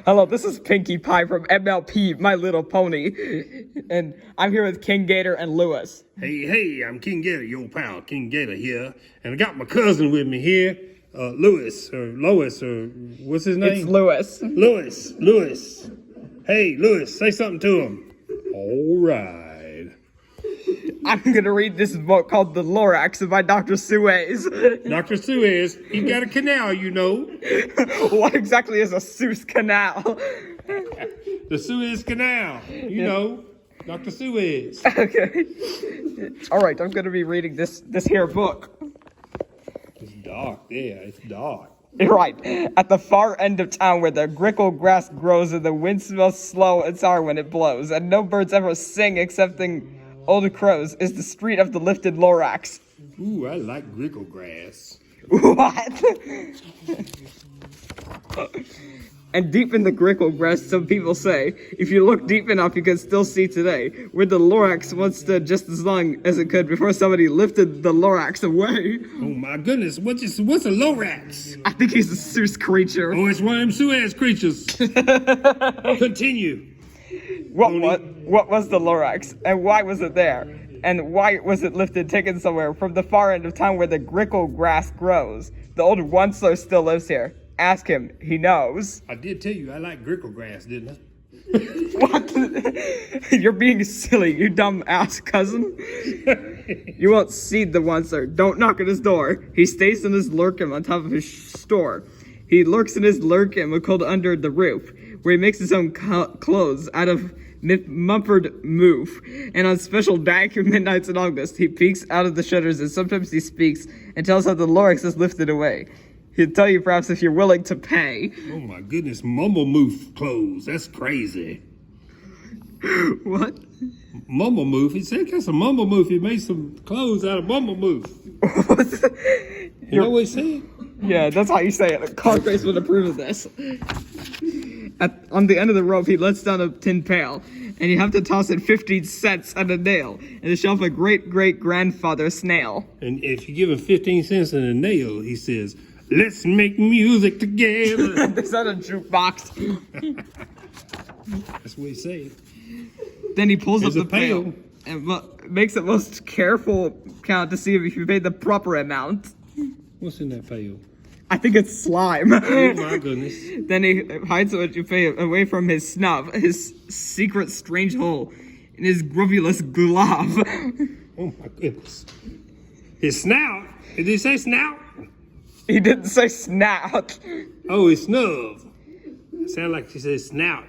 Hello, this is Pinkie Pie from MLP, My Little Pony, and I'm here with King Gator and Louis. Hey, I'm King Gator, your pal, King Gator here. And I got my cousin with me here, Louis, or what's his name? It's Louis. Louis. Hey, Louis, say something to him. All right. I'm gonna read this book called The Lorax by Dr. Suez. Dr. Suez, he got a canal, you know. What exactly is a Suez canal? The Suez Canal, you know. Dr. Suez. Okay. All right, I'm gonna be reading this here book. It's dark, it's dark. Right, at the far end of town where the grickle grass grows and the wind smells slow and sour when it blows, and no birds ever sing excepting old crows, is the street of the lifted Lorax. Ooh, I like grickle grass. What? And deep in the grickle grass, some people say, if you look deep enough, you can still see today, where the Lorax once stood just as long as it could before somebody lifted the Lorax away. Oh my goodness, what's a Lorax? I think he's a Suez creature. Oh, it's one of them Suez creatures. Continue. What was the Lorax, and why was it there? And why was it lifted, taken somewhere from the far end of town where the grickle grass grows? The old Onceler still lives here. Ask him, he knows. I did tell you I like grickle grass, didn't I? What? You're being silly, you dumb ass cousin. You won't see the Onceler. Don't knock at his door. He stays in his lurkin on top of his store. He lurks in his lurkin cold under the roof, where he makes his own clothes out of Mumford moof. And on special dark midnights in August, he peeks out of the shutters and sometimes he speaks and tells how the Lorax is lifted away. He'll tell you perhaps if you're willing to pay. Oh my goodness, Mumble Moof clothes. That's crazy. What? Mumble Moof. He said that's a Mumble Moof. He made some clothes out of Mumble Moof. You know what he said? Yeah, that's how you say it. Carface would approve of this. On the end of the rope, he lets down a tin pail, and you have to toss it 15 cents and a nail, and the shelf a great-great-grandfather snail. And if you give him 15 cents and a nail, he says, let's make music together. Is that a jukebox? That's what he said. Then he pulls up the pail and makes the most careful count to see if you paid the proper amount. What's in that pail? I think it's slime. Oh my goodness. Then he hides what you pay away from his snout, his secret strange hole, in his grubulous glove. Oh my goodness. His snout? Did he say snout? He didn't say snout. Oh, his snub. Sound like she said snout.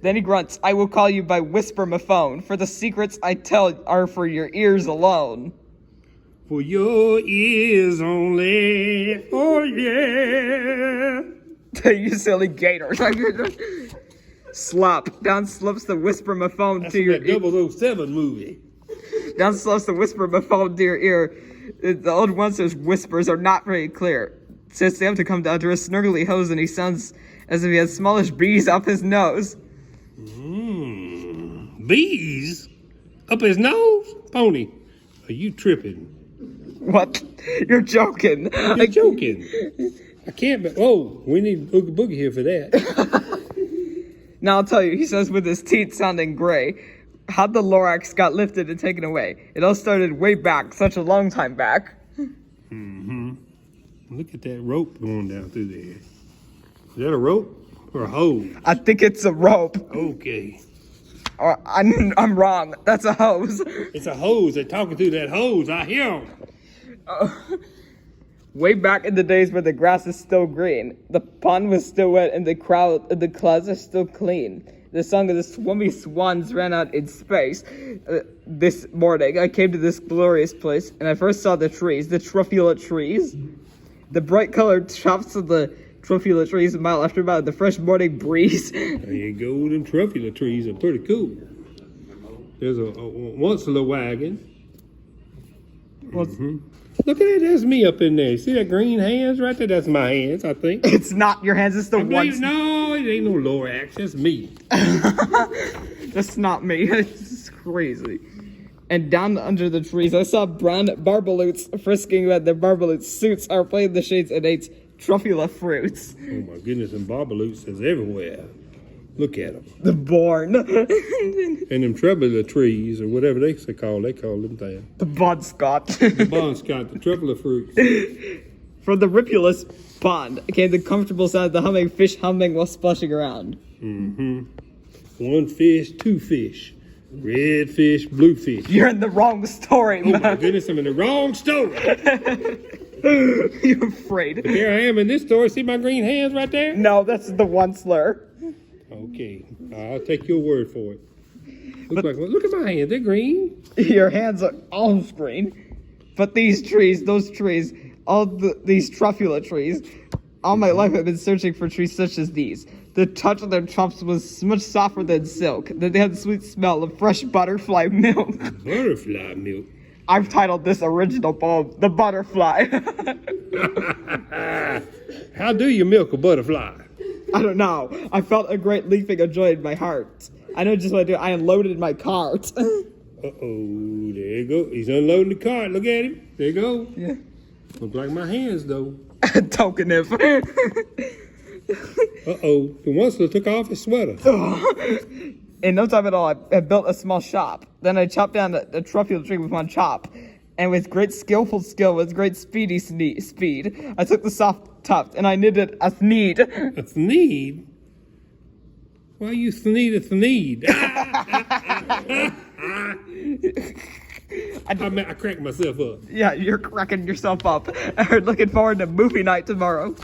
Then he grunts, I will call you by whisper my phone, for the secrets I tell are for your ears alone. For your ears only. Oh, yeah. You silly gator. Slop. Down slips the whisper my phone That's to your ear. 007 movie. Down slips the whisper my phone to your ear. The old Onceler's whispers are not very clear. Says they have to come down to a snurgly hose, and he sounds as if he has smallish bees up his nose. Bees? Up his nose? Pony, are you tripping? What? You're joking. You're joking. I can't be. Oh, we need Oogie Boogie here for that. Now I'll tell you, he says with his teeth sounding gray, how the Lorax got lifted and taken away. It all started way back, such a long time back. Look at that rope going down through there. Is that a rope or a hose? I think it's a rope. Okay. I'm wrong. That's a hose. It's a hose. They're talking through that hose. I hear them. Way back in the days where the grass is still green, the pond was still wet, and the clouds are still clean. The song of the swummy swans ran out in space. This morning, I came to this glorious place, and I first saw the trees, the truffula trees. The bright-colored tops of the truffula trees, mile after mile, the fresh morning breeze. There you go. Them truffula trees are pretty cool. There's a Onceler wagon. Look at that. That's me up in there. See that green hands right there? That's my hands, I think. It's not your hands. It's the ones. No, it ain't no Lorax. That's me. That's not me. It's crazy. And down under the trees, I saw brown barbaloots frisking about their barbaloots suits are playing the shades and eights truffula fruits. Oh my goodness, and Barbaloots is everywhere. Look at them. The born. And them truffula trees, or whatever they call them things. The budscott. The Bonscott, the truffula fruits. From the ripulous pond came the comfortable sound of the humming fish humming while splashing around. Mm-hmm. One fish, two fish. Red fish, blue fish. You're in the wrong story, Oh man. my goodness, I'm in the wrong story. You're afraid. But here I am in this story. See my green hands right there? No, that's the one slur. Okay, I'll take your word for it. Look at my hands, they're green. Your hands are on screen. But these trees, those trees, these truffula trees, all my life I've been searching for trees such as these. The touch of their tops was much softer than silk. They had the sweet smell of fresh butterfly milk. Butterfly milk. I've titled this original poem, The Butterfly. How do you milk a butterfly? I don't know. I felt a great leaping of joy in my heart. I know just what I do. I unloaded my cart. Uh-oh, there you go. He's unloading the cart. Look at him. There you go. Yeah. Look like my hands, though. Token if. Uh-oh, the monster took off his sweater. In no time at all, I built a small shop. Then I chopped down the truffula tree with one chop. And with great skillful skill, with great speed, I took the soft tuft and I knitted a thneed. A thneed? Why you thneed a thneed? I cracked myself up. Yeah, you're cracking yourself up. I'm looking forward to movie night tomorrow.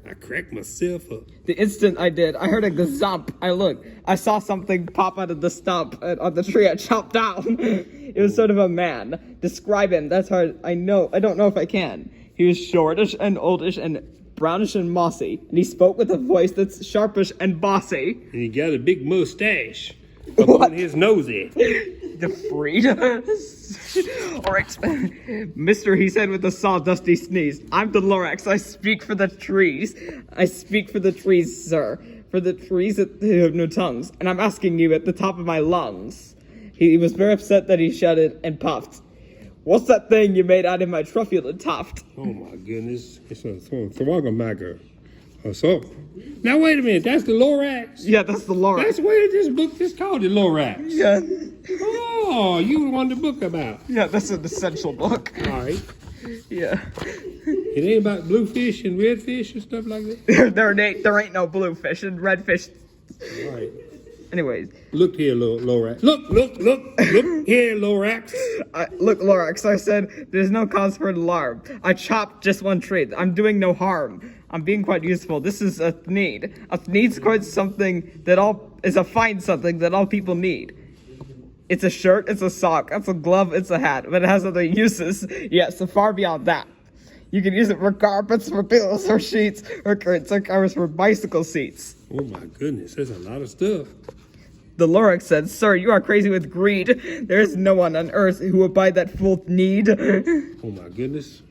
I cracked myself up. The instant I did, I heard a gazump. I looked. I saw something pop out of the stump on the tree I chopped down. It was sort of a man. Describe him. That's hard. I don't know if I can. He was shortish and oldish and brownish and mossy. And he spoke with a voice that's sharpish and bossy. And he got a big mustache up on his nosy. The freed. Alright. Mister, he said with a sawdusty sneeze, I'm the Lorax. I speak for the trees. I speak for the trees, sir. For the trees that have no tongues. And I'm asking you at the top of my lungs. He was very upset that he shouted and puffed. What's that thing you made out of my truffula tuft? Oh my goodness. It's a thermometer or something. Now wait a minute, that's the Lorax? Yeah, that's the Lorax. That's where this book is called, the Lorax. Yeah. Oh, you the one the book about. Yeah, that's an essential book. All right. Yeah. It ain't about bluefish and redfish and stuff like that? There ain't no bluefish and redfish. All right. Anyways. Look here, Lorax. Look here, Lorax. Look, Lorax, I said, there's no cause for alarm. I chopped just one tree. I'm doing no harm. I'm being quite useful. This is a thneed. A thneed's quite something that is a fine something that all people need. It's a shirt, it's a sock, it's a glove, it's a hat, but it has other uses. Yes, so far beyond that. You can use it for carpets, for pillows, or sheets, or curtains, or covers for bicycle seats. Oh my goodness, there's a lot of stuff. The Lorax said, Sir, you are crazy with greed. There is no one on earth who would buy that full need. Oh my goodness.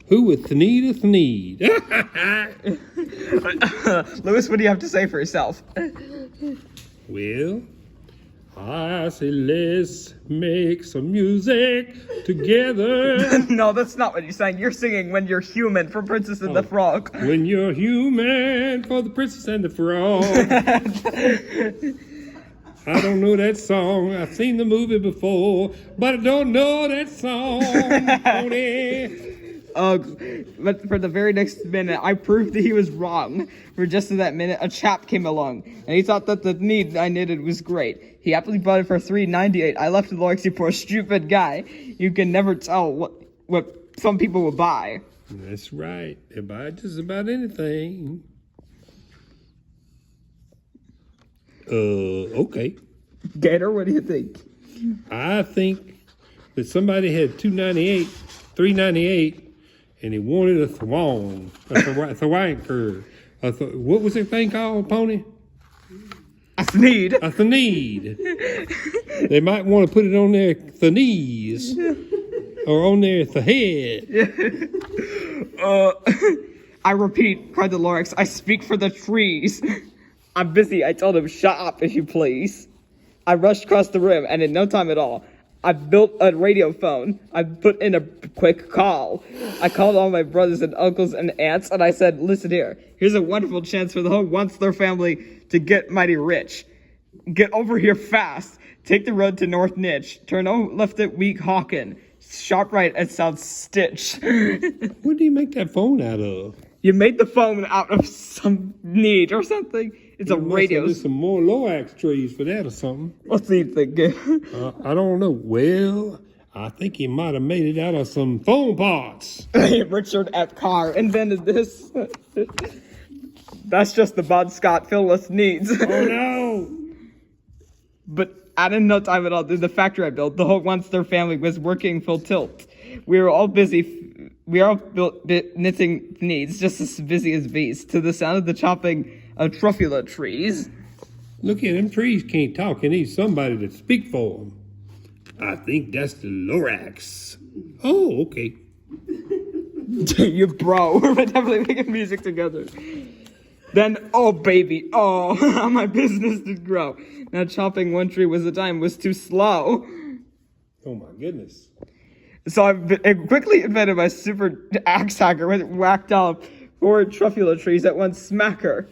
Who would thneed a thneed? Louis, what do you have to say for yourself? Well, I say let's make some music together. No, that's not what you're saying. You're singing When You're Human from Princess and the Frog. When you're human for the Princess and the Frog. I don't know that song. I've seen the movie before, but I don't know that song. But for the very next minute, I proved that he was wrong. For just in that minute, a chap came along, and he thought that the need I knitted was great. He happily bought it for $3.98. I left the Lorax, you poor stupid guy. You can never tell what some people will buy. That's right. They buy just about anything. Okay. Gator, what do you think? I think that somebody had $3.98, and he wanted a thwong, a thwanker. What was that thing called, Pony? A thneed. A thneed. They might want to put it on their knees or on their head. I repeat, cried the Lorax, I speak for the trees. I'm busy, I told him, shut up, if you please. I rushed across the room, and in no time at all, I built a radio phone. I put in a quick call. I called all my brothers and uncles and aunts, and I said, listen here. Here's a wonderful chance for the whole Once-Thor family to get mighty rich. Get over here fast. Take the road to North Niche. Turn left at Weehawken. Sharp right at South Stitch. What do you make that phone out of? You made the phone out of some need or something. It's a radio. There's some more Lorax trees for that or something. What do you think? I don't know. Well, I think he might have made it out of some phone parts. Richard F. Carr invented this. That's just the Bon Scott filled with needs. Oh no! But I didn't know time at all. In the factory I built, the whole Once-Thor family was working full tilt. We were all busy. We are all knitting needs, just as busy as bees, to the sound of the chopping of truffula trees. Look at them trees can't talk. They need somebody to speak for them. I think that's the Lorax. Oh, okay. You bro, we're definitely making music together. Then, oh baby, oh, how my business did grow. Now chopping one tree was too slow. Oh my goodness. So I quickly invented my super axe hacker with whacked out 4 truffula trees at one smacker.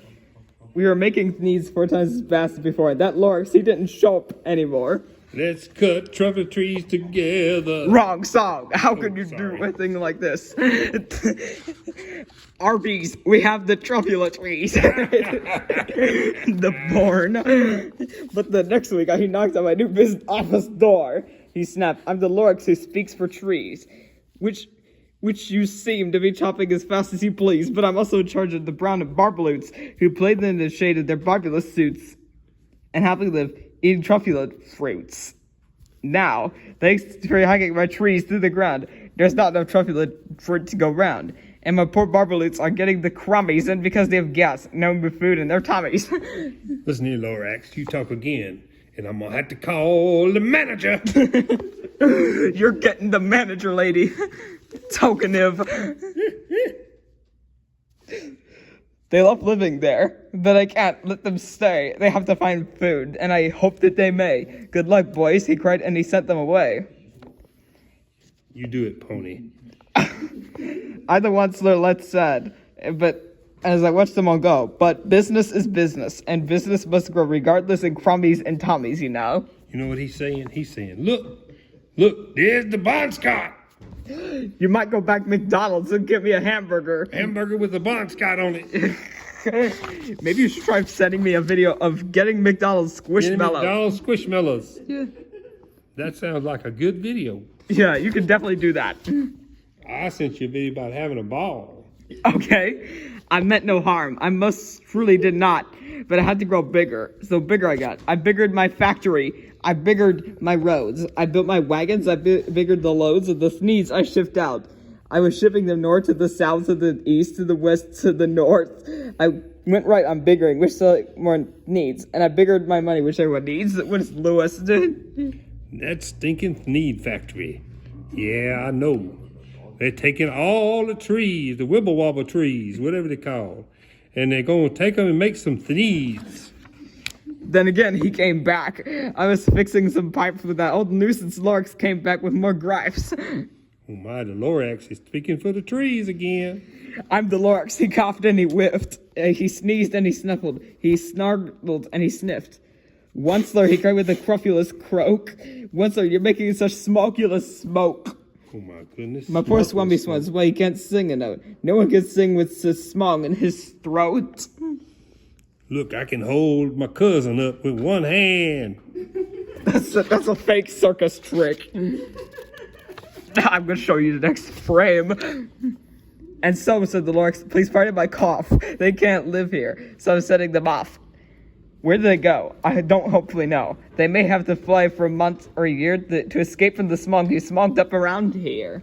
We were making needs 4 times as fast as before, and that Lorax, he didn't show up anymore. Let's cut truffle trees together. Wrong song. How could you do a thing like this? Arby's, we have the truffula trees. The born. But the next week, he knocked on my new business office door. He snapped, I'm the Lorax who speaks for trees. Which you seem to be chopping as fast as you please, but I'm also in charge of the brown and barbaloots who played in the shade of their barbulous suits and happily live eating truffula fruits. Now, thanks for hiking my trees through the ground, there's not enough truffula fruit to go round. And my poor barbaloots are getting the crummies in because they have gas, no food in their tummies. Listen here, Lorax, you talk again, and I'm gonna have to call the manager. You're getting the manager, lady. Tokenism. They love living there, but I can't let them stay. They have to find food, and I hope that they may. Good luck, boys, he cried, and he sent them away. You do it, pony. I the Once-Thor less said, but as I watched them all go, but business is business, and business must grow regardless of crummies and tummies, you know? You know what he's saying? He's saying, look, there's the Bon Scott. You might go back to McDonald's and get me a hamburger. Hamburger with the Bon Scott on it. Maybe you should try sending me a video of getting McDonald's Squishmallow. McDonald's Squishmallows. Yeah. That sounds like a good video. Yeah, you can definitely do that. I sent you a video about having a ball. Okay. I meant no harm. I most truly did not. But I had to grow bigger. So bigger I got. I biggered my factory. I biggered my roads. I built my wagons. I biggered the loads of the needs I shipped out. I was shipping them north to the south, to the east, to the west, to the north. I went right on biggering, which more needs. And I biggered my money, which everyone needs. What is Louis? That stinking need factory. Yeah, I know. They're taking all the trees, the wibble wobble trees, whatever they call, and they're going to take them and make some thneeds. Then again, he came back. I was fixing some pipes with that old nuisance. Lorax came back with more gripes. Oh my, the Lorax is speaking for the trees again. I'm the Lorax. He coughed and he whiffed. He sneezed and he snuffled. He snarled and he sniffed. Once-Thor, he cried with a crufulous croak. Once-Thor, you're making such smokulous smoke. Oh my goodness. My poor Swumby Swans, why he can't sing a note. No one can sing with his smong in his throat. Look, I can hold my cousin up with one hand. That's a fake circus trick. I'm going to show you the next frame. And so, said the Lorax, please pardon my cough. They can't live here, so I'm setting them off. Where do they go? I don't hopefully know. They may have to fly for a month or a year to escape from the smog who smogged up around here.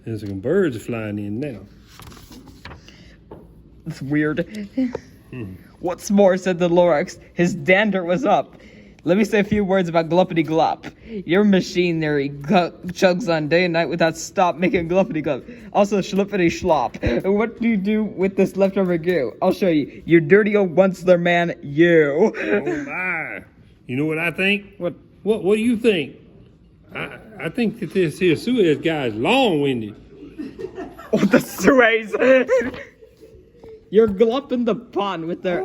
There's some birds flying in now. It's weird. What's more, said the Lorax, his dander was up. Let me say a few words about Gluppity Glop. Your machinery chugs on day and night without stop making Gluppity Glop. Also Schlippity Schlop. And what do you do with this leftover goo? I'll show you. You dirty old Once-Thor man, you. Oh my. You know what I think? What? What do you think? I think that this here Suez guy is long-winded. Oh, the Suez. You're glumping the pond with the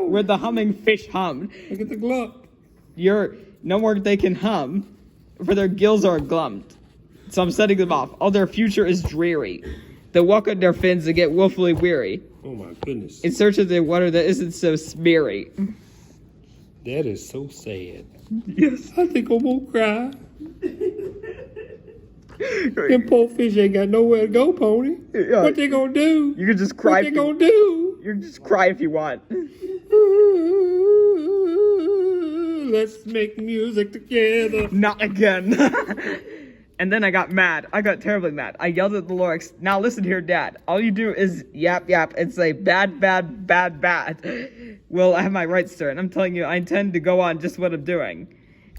where the humming fish hum. Look at the glump. You're no more they can hum, for their gills are glumped. So I'm setting them off. All their future is dreary. They walk on their fins and get woefully weary. Oh my goodness. In search of the water that isn't so smeary. That is so sad. Yes. I think I'm gonna cry. Them poor fish ain't got nowhere to go, Pony. Yeah. What they gonna do? You can just cry. What they gonna do? You can just cry if you want. Let's make music together. Not again. And then I got mad. I got terribly mad. I yelled at the Lorax, now listen here, Dad. All you do is yap yap and say bad, bad, bad, bad. Well, I have my rights, sir, and I'm telling you, I intend to go on just what I'm doing.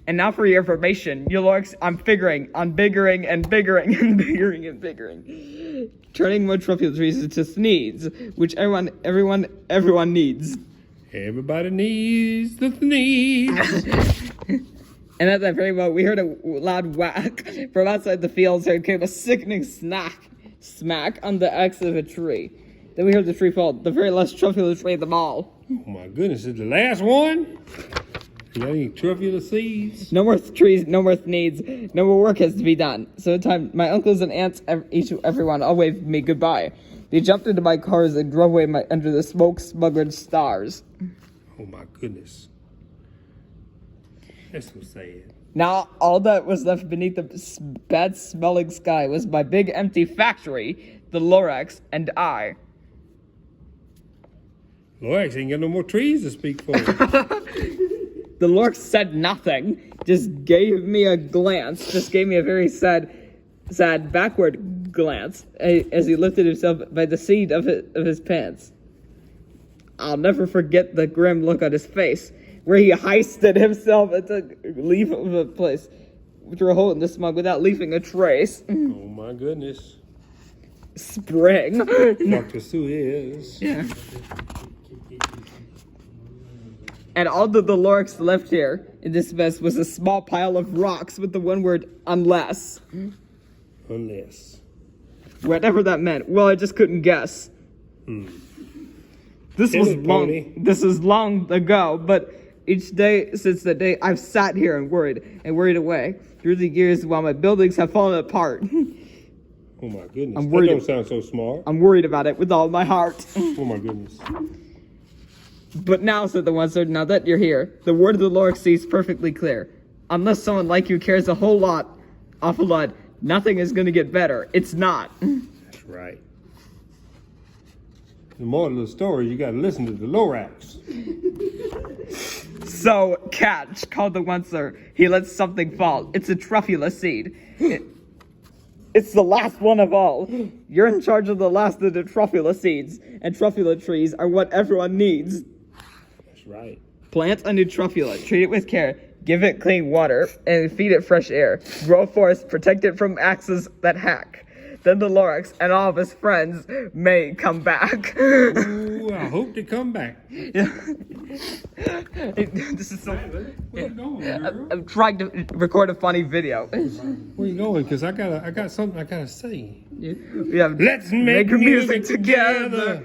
And now for your information, you Lorax, I'm figuring on biggering and biggering and biggering and biggering. Turning more trophies into sneeds, which everyone needs. Everybody needs the sneeze. And at that very moment, we heard a loud whack. From outside the fields, there came a sickening smack on the axe of a tree. Then we heard the tree fall, the very last truffulous tree of them all. Oh my goodness, is the last one? You got any truffulous seeds? No more trees, no more needs, no more work has to be done. So in time, my uncles and aunts, everyone, all waved me goodbye. They jumped into my cars and drove away under the smoke-smuggled stars. Oh my goodness. That's so sad. Now, all that was left beneath the bad-smelling sky was my big empty factory, the Lorax, and I. Lorax ain't got no more trees to speak for. The Lorax said nothing, just gave me a glance, just gave me a very sad backward glance as he lifted himself by the seat of his pants. I'll never forget the grim look on his face, where he heisted himself and took leave of a place, threw a hole in the smog without leaving a trace. Oh my goodness. Spring. Dr. Suez. Yeah. And all that the Lorax left here in this mess was a small pile of rocks with the one word, unless. Unless. Whatever that meant. Well, I just couldn't guess. This is long ago, but each day since that day, I've sat here and worried away through the years while my buildings have fallen apart. Oh my goodness. I'm worried. That don't sound so smart. I'm worried about it with all my heart. Oh my goodness. But now, said the one sir, now that you're here, the word of the Lorax seems perfectly clear. Unless someone like you cares a awful lot, nothing is going to get better. It's not. That's right. The moral of the story, you got to listen to the Lorax. So, catch, called the one sir. He lets something fall. It's a truffula seed. It's the last one of all. You're in charge of the last of the truffula seeds, and truffula trees are what everyone needs. That's right. Plant a new truffula, treat it with care, give it clean water, and feed it fresh air. Grow a forest, protect it from axes that hack. Then the Lorax and all of his friends may come back. Ooh, I hope they come back. Yeah. This is so. Where you going, girl? I'm trying to record a funny video. Where you going? Because I got something I gotta say. Yeah. Let's make music together.